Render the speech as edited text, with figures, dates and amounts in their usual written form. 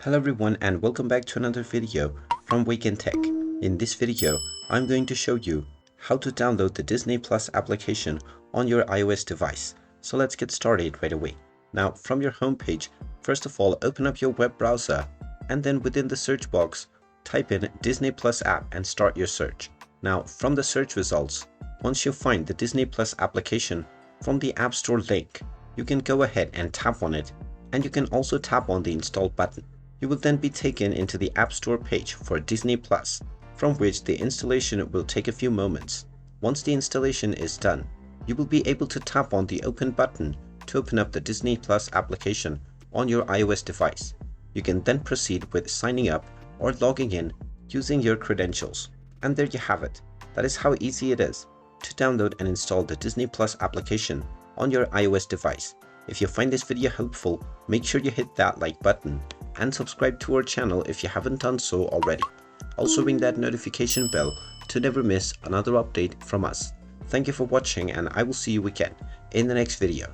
Hello everyone and welcome back to another video from Wake&Tech. In this video, I'm going to show you how to download the Disney Plus application on your iOS device. So let's get started right away. Now from your homepage, first of all, open up your web browser and then within the search box, type in Disney Plus app and start your search. Now from the search results, once you find the Disney Plus application from the App Store link, you can go ahead and tap on it, and you can also tap on the install button. You will then be taken into the App Store page for Disney Plus, from which the installation will take a few moments. Once the installation is done, you will be able to tap on the open button to open up the Disney Plus application on your iOS device. You can then proceed with signing up or logging in using your credentials. And there you have it. That is how easy it is to download and install the Disney Plus application on your iOS device. If you find this video helpful, make sure you hit that like button and subscribe to our channel if you haven't done so already. Also ring that notification bell to never miss another update from us. Thank you for watching and I will see you again in the next video.